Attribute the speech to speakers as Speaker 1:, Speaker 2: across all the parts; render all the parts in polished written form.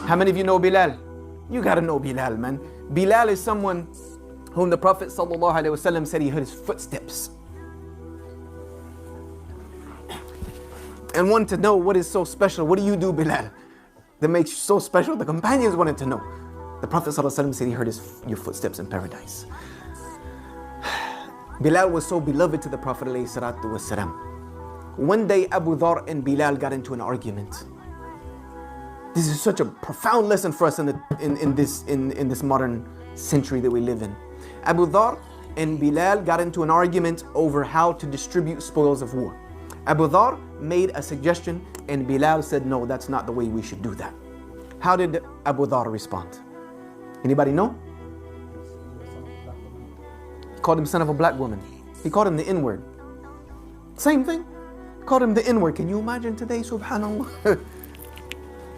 Speaker 1: How many of you know Bilal? You gotta know Bilal, man. Bilal is someone whom the Prophet ﷺ said he heard his footsteps. And wanted to know what is so special. What do you do, Bilal, that makes you so special? The companions wanted to know. The Prophet ﷺ said he heard your footsteps in paradise. Bilal was so beloved to the Prophet ﷺ. One day Abu Dhar and Bilal got into an argument. This is such a profound lesson for us in this modern century that we live in. Abu Dhar and Bilal got into an argument over how to distribute spoils of war. Abu Dhar made a suggestion and Bilal said, no, that's not the way we should do that. How did Abu Dhar respond? Anybody know? He called him son of a black woman. He called him the N-word. Same thing. Called him the N-word. Can you imagine today, subhanAllah?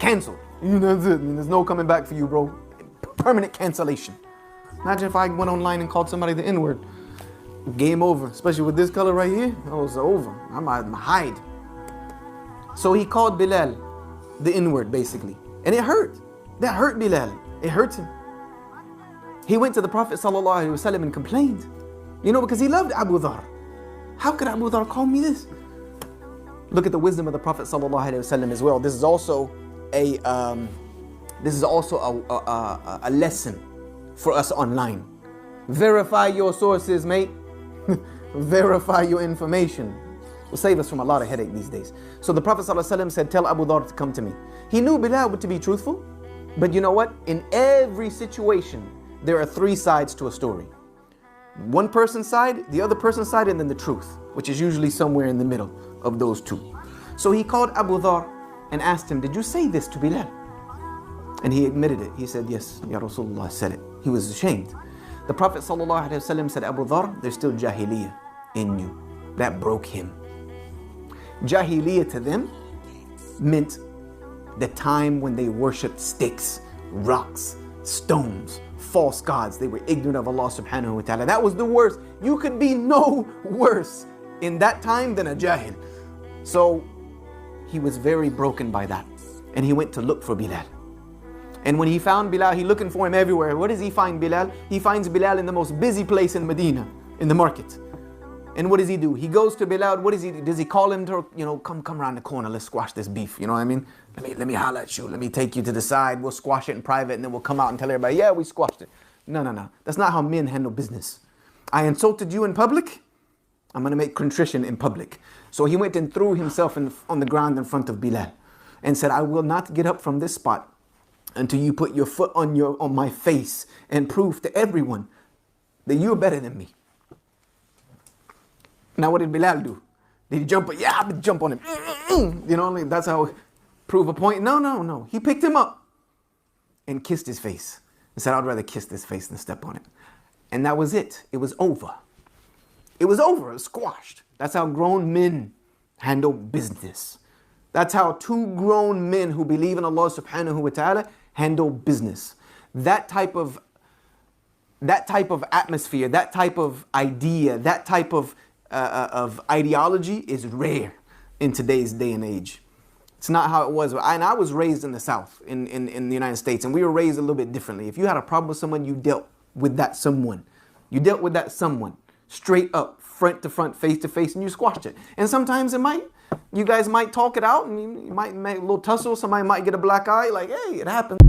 Speaker 1: Cancelled. That's it. There's no coming back for you, bro. Permanent cancellation. Imagine if I went online and called somebody the N-word. Game over. Especially with this color right here. Oh, it's over. I might hide. So he called Bilal the N-word, basically. And it hurt. That hurt Bilal. It hurt him. He went to the Prophet ﷺ and complained. Because he loved Abu Dhar. How could Abu Dhar call me this? Look at the wisdom of the Prophet ﷺ as well. This is also a lesson for us online. Verify your sources, mate. Verify your information. Will save us from a lot of headache these days. So the Prophet ﷺ said, tell Abu Dhar to come to me. He knew Bilal to be truthful. But you know what? In every situation, there are three sides to a story. One person's side, the other person's side, and then the truth, which is usually somewhere in the middle of those two. So he called Abu Dhar and asked him, did you say this to Bilal? And he admitted it. He said, yes, Ya Rasulullah said it. He was ashamed. The Prophet ﷺ said, Abu Dhar, there's still jahiliyyah in you. That broke him. Jahiliyyah to them meant the time when they worshipped sticks, rocks, stones, false gods. They were ignorant of Allah subhanahu wa ta'ala. That was the worst. You could be no worse in that time than a jahil. So he was very broken by that. And he went to look for Bilal. And when he found Bilal, he looking for him everywhere. Where does he find Bilal? He finds Bilal in the most busy place in Medina, in the market. And what does he do? He goes to Bilal. What does he do? Does he call him to, come around the corner, let's squash this beef. You know what I mean? Let me holler at you. Let me take you to the side. We'll squash it in private and then we'll come out and tell everybody, yeah, we squashed it. No. That's not how men handle business. I insulted you in public. I'm going to make contrition in public. So he went and threw himself on the ground in front of Bilal and said, I will not get up from this spot until you put your foot on my face and prove to everyone that you're better than me. Now what did Bilal do? Did he jump? Yeah, I would jump on him. That's how prove a point. No. He picked him up and kissed his face and said, I'd rather kiss this face than step on it. And that was it. It was over. It was over. It was squashed. That's how grown men handle business. That's how two grown men who believe in Allah subhanahu wa ta'ala handle business. That type of atmosphere, that type of idea, that type of ideology is rare in today's day and age. It's not how it was. And I was raised in the South, in the United States, and we were raised a little bit differently. If you had a problem with someone, you dealt with that someone. You dealt with that someone straight up, front to front, face to face, and you squashed it. And sometimes you guys might talk it out, and you might make a little tussle. Somebody might get a black eye. Like, hey, it happens.